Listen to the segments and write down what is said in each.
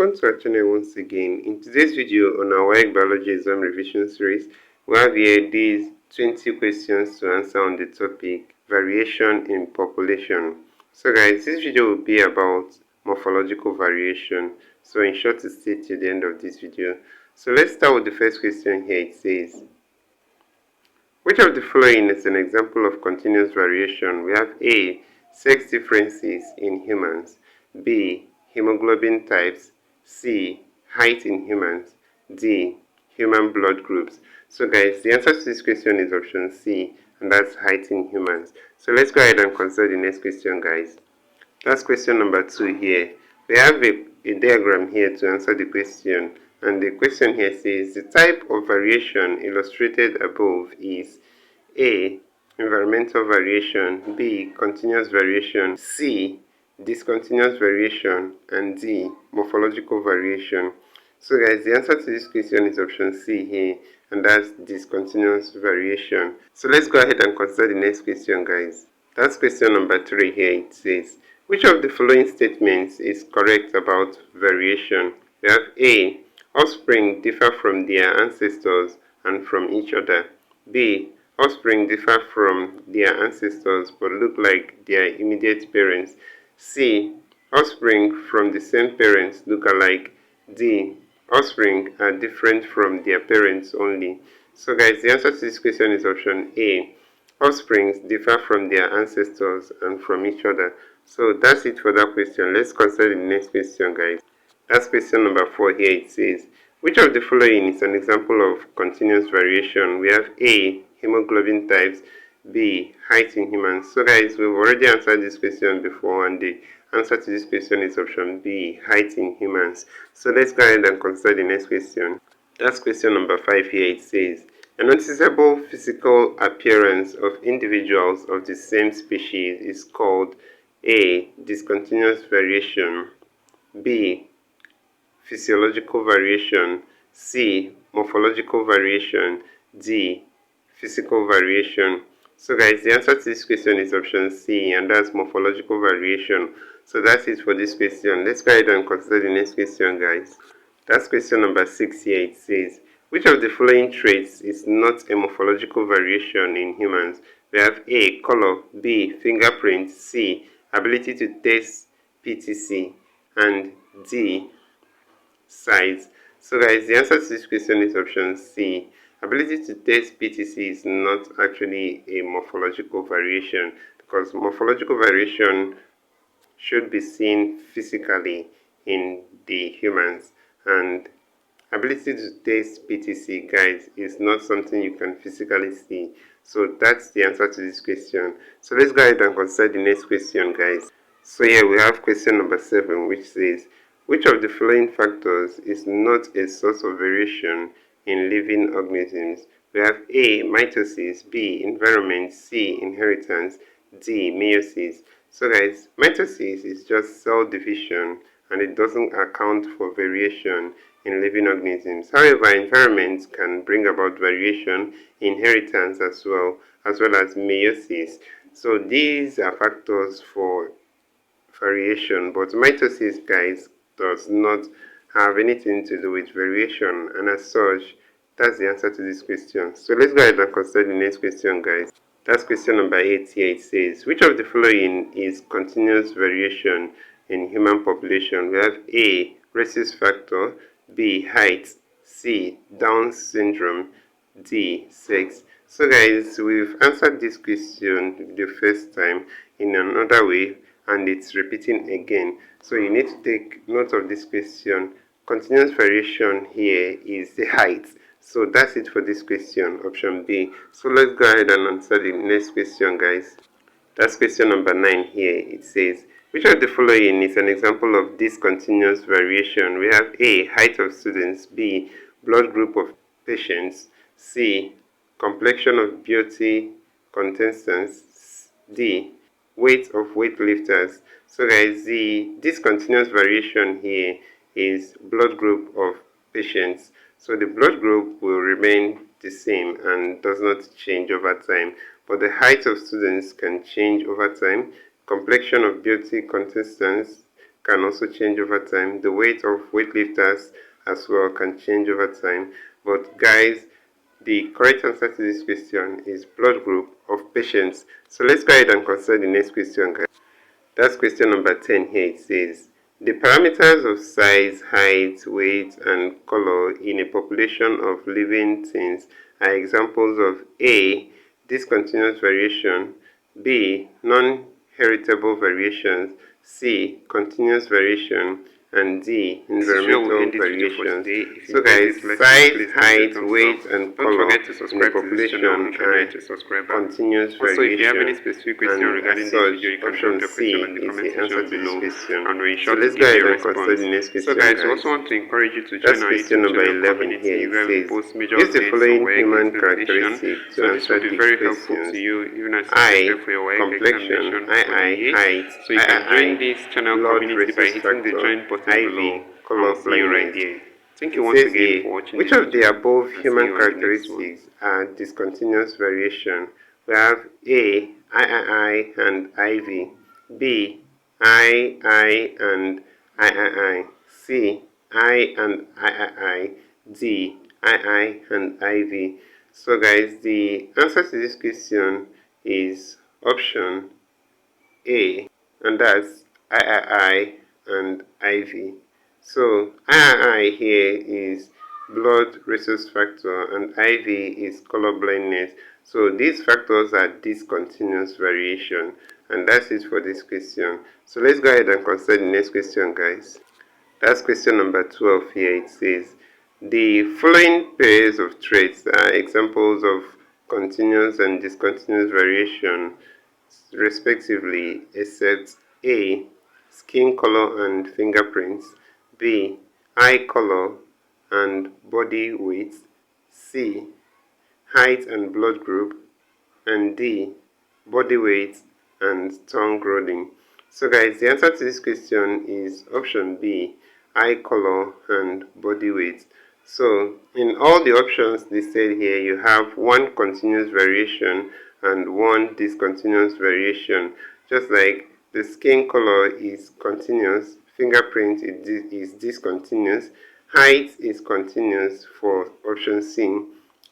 welcome to our channel once again. In today's video on our WAEC Biology Exam Revision Series, we have here these 20 questions to answer on the topic Variation in Population. So guys, this video will be about morphological variation. So in short, to stay till the end of this video. So let's start with the first question here. It says, which of the following is an example of continuous variation? We have A. Sex differences in humans. B. Hemoglobin types. C. Height in humans. D. Human blood groups. So guys, the answer to this question is option C, and that's height in humans. So let's go ahead and consider the next question, guys. That's question number 2 here. We have a diagram here to answer the question, and the question here says the type of variation illustrated above is A. Environmental variation, B. Continuous variation, C. Discontinuous variation, and D. Morphological variation. So guys, the answer to this question is option C here, and that's discontinuous variation. So let's go ahead and consider the next question, guys. That's question number 3 here. It says, which of the following statements is correct about variation? We have A. Offspring differ from their ancestors and from each other. B. Offspring differ from their ancestors but look like their immediate parents. C. Offspring from the same parents look alike. D. Offspring are different from their parents only. So guys, the answer to this question is option A. Offsprings differ from their ancestors and from each other. So that's it for that question. Let's consider the next question, guys. That's question number 4 here. It says, which of the following is an example of continuous variation? We have A. Hemoglobin types. B. Height in humans. So guys, we've already answered this question before, and the answer to this question is option B. Height in humans. So let's go ahead and consider the next question. That's question number 5 here. It says, a noticeable physical appearance of individuals of the same species is called A. Discontinuous variation. B. Physiological variation. C. Morphological variation. D. Physical variation. So guys, the answer to this question is option C, and that's morphological variation. So that's it for this question. Let's go ahead and consider the next question, guys. That's question number 6 here. It says, which of the following traits is not a morphological variation in humans? We have A. Color. B. Fingerprint. C. Ability to taste PTC. And D. Size. So guys, the answer to this question is option C. Ability to taste PTC is not actually a morphological variation, because morphological variation should be seen physically in the humans, and ability to taste PTC, guys, is not something you can physically see. So that's the answer to this question. So let's go ahead and consider the next question, guys. So here we have question number 7, which says, which of the following factors is not a source of variation in living organisms? We have A. Mitosis. B. Environment. C. Inheritance. D. Meiosis. So guys, mitosis is just cell division, and it doesn't account for variation in living organisms. However, environment can bring about variation, inheritance as well as meiosis. So these are factors for variation, but mitosis, guys, does not have anything to do with variation, and as such, that's the answer to this question. So let's go ahead and consider the next question, guys. That's question number 8 here. It says, which of the following is continuous variation in human population? We have A. Rhesus factor. B. Height. C. Down syndrome. D. Sex. So guys, we've answered this question the first time in another way, and it's repeating again. So you need to take note of this question. Continuous variation here is the height. So that's it for this question, option B. So let's go ahead and answer the next question, guys. That's question number 9 here. It says, which of the following is an example of discontinuous variation? We have A. Height of students. B. Blood group of patients. C. Complexion of beauty contestants. D. Weight of weightlifters. So guys, the discontinuous variation here is blood group of patients. So the blood group will remain the same and does not change over time, but the height of students can change over time. Complexion of beauty contestants can also change over time. The weight of weightlifters as well can change over time. But guys, the correct answer to this question is blood group of patients. So let's go ahead and consider the next question, guys. That's question number 10 here. It says, the parameters of size, height, weight, and color in a population of living things are examples of A. Discontinuous variation, B. Non-heritable variations, C. Continuous variation, and D. Environmental variations. So guys, size, height, weight, and color in a population are continuous variation. Also, if you have any specific question regarding this video, you can option drop the C question in the comment section below, and we'll ensure let's to go give ahead you a and consider response. the next question. So guys, we also want to encourage you to join our question YouTube number channel 11 community here. where we Says, post major use the updates following on WAEC human examination. characteristics to So this answer will be these very questions. helpful to you even as you I. prepare for your WAEC Complexion, examination for the year. height, So you can join this channel blood community by rhesus hitting the factor, join button IV, below. color I'll see you right blindness. there. Thank It you once says again here, for watching which this of the video, above and see human you on the next one. characteristics are discontinuous variation? We have A, III and IV, B, I and III, C, I and III, D, II and IV. So guys, the answer to this question is option A, and that's III and IV. So III here is blood rhesus factor and IV is color blindness. So these factors are discontinuous variation, and that's it for this question. So let's go ahead and consider the next question, guys. That's question number 12 here. It says, the following pairs of traits are examples of continuous and discontinuous variation respectively, except A. Skin color and fingerprints, B. Eye color and body weight, C. Height and blood group, and D. Body weight and tongue rolling. So guys, the answer to this question is option B. Eye color and body weight. So in all the options listed here, you have one continuous variation and one discontinuous variation. Just like the skin color is continuous, fingerprint is discontinuous, height is continuous for option C,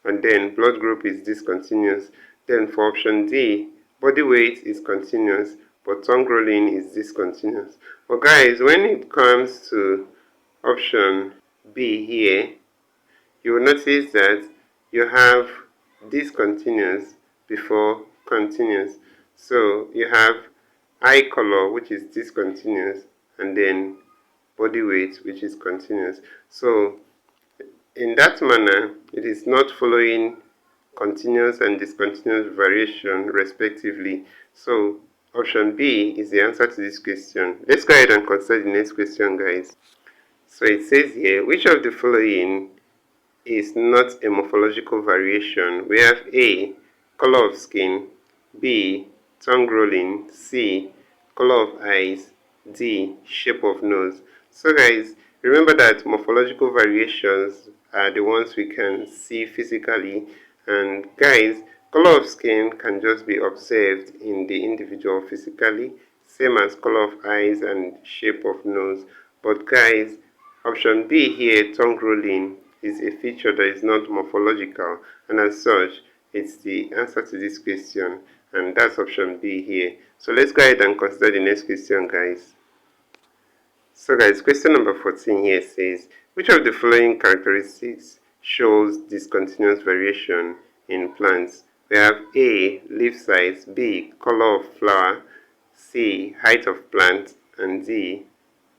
and then blood group is discontinuous. Then for option D, body weight is continuous, but tongue rolling is discontinuous. But guys, when it comes to option B here, you will notice that you have discontinuous before continuous. So you have eye color, which is discontinuous, and then body weight, which is continuous. So in that manner, it is not following continuous and discontinuous variation respectively. So option B is the answer to this question. Let's go ahead and consider the next question, guys. So it says here, which of the following is not a morphological variation? We have A. Color of skin, B. Tongue rolling, C. Color of eyes, D. Shape of nose. So guys, remember that morphological variations are the ones we can see physically, and guys, color of skin can just be observed in the individual physically, same as color of eyes and shape of nose. But guys, option B here, tongue rolling, is a feature that is not morphological, and as such, it's the answer to this question, and that's option B here. So let's go ahead and consider the next question, guys. So guys, question number 14 here says, which of the following characteristics shows discontinuous variation in plants? We have A. Leaf size, B. Color of flower, C. Height of plant, and D.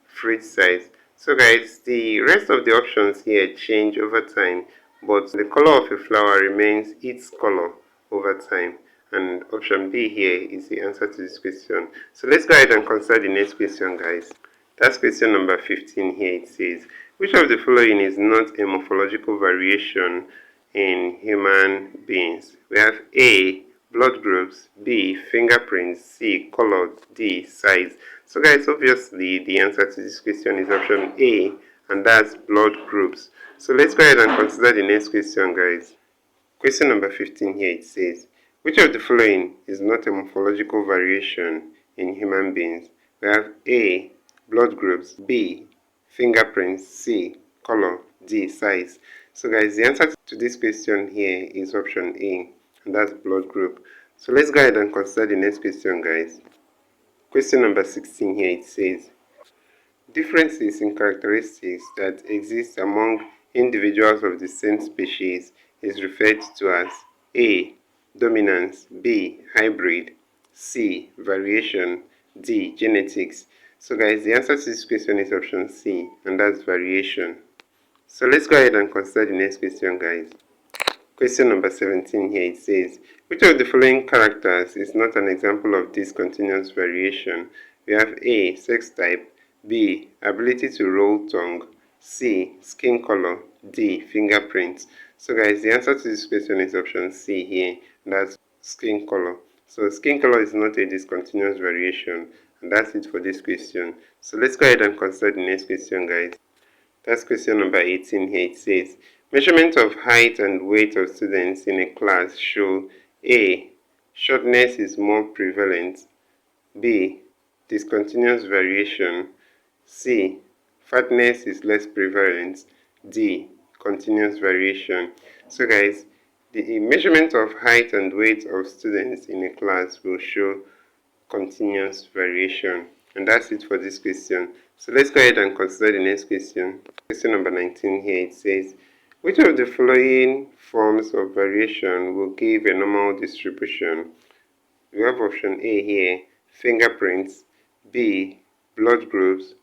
Fruit size. So guys, the rest of the options here change over time, but the color of a flower remains its color over time, and option B here is the answer to this question. So let's go ahead and consider the next question, guys. That's question number 15 here. It says, which of the following is not a morphological variation in human beings? We have A. Blood groups, B. Fingerprints, C. Color, D. Size. So guys, obviously the answer to this question is option A, and that's blood groups. So let's go ahead and consider the next question, guys. Question number 15 here, it says, which of the following is not a morphological variation in human beings? We have A. blood groups, B, fingerprints, C, color, D, size. So guys, the answer to this question here is option A, and that's blood group. So let's go ahead and consider the next question, guys. Question number 16 here, it says, differences in characteristics that exist among individuals of the same species is referred to as A, dominance, B, hybrid, C, variation, D, genetics. So guys, the answer to this question is option C, and that's variation. So let's go ahead and consider the next question, guys. Question number 17 here, it says, which of the following characters is not an example of discontinuous variation? We have A, sex type, B, ability to roll tongue, C, skin color, D, fingerprints. So guys, the answer to this question is option C here, and that's skin color. So skin color is not a discontinuous variation, and that's it for this question. So let's go ahead and consider the next question, guys. That's question number 18 here. It says, measurement of height and weight of students in a class show A, shortness is more prevalent, B, discontinuous variation, C, fatness is less prevalent, D, continuous variation. So guys, the measurement of height and weight of students in a class will show continuous variation. And that's it for this question. So let's go ahead and consider the next question. Question number 19 here, it says, which of the following forms of variation will give a normal distribution? We have option A here, fingerprints, B, blood groups,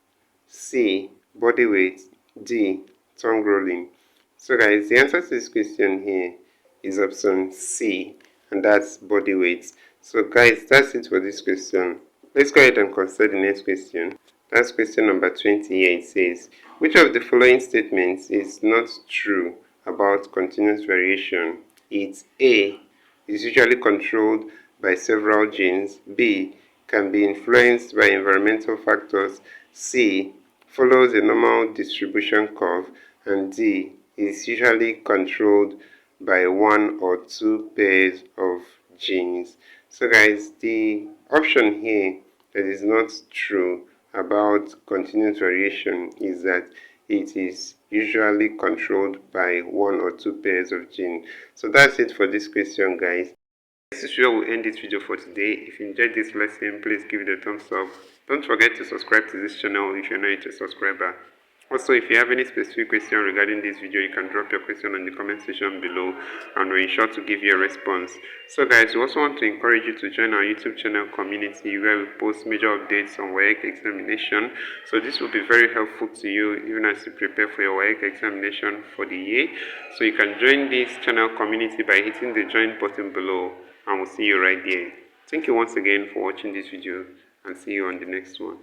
C, body weight, D, tongue rolling. So guys, the answer to this question here is option C, and that's body weight. So guys, that's it for this question. Let's go ahead and consider the next question. That's question number 20 here. It says, which of the following statements is not true about continuous variation? It's A, is usually controlled by several genes, B, can be influenced by environmental factors, C, follows a normal distribution curve, and D, is usually controlled by one or two pairs of genes. So guys, the option here that is not true about continuous variation is that it is usually controlled by one or two pairs of genes. So that's it for this question, guys. This is where we'll end this video for today. If you enjoyed this lesson, please give it a thumbs up. Don't forget to subscribe to this channel if you're not a subscriber. Also, if you have any specific question regarding this video, you can drop your question in the comment section below and we'll ensure to give you a response. So guys, we also want to encourage you to join our YouTube channel community where we post major updates on WAEC examination. So this will be very helpful to you even as you prepare for your WAEC examination for the year. So you can join this channel community by hitting the join button below, and we'll see you right there. Thank you once again for watching this video, and see you on the next one.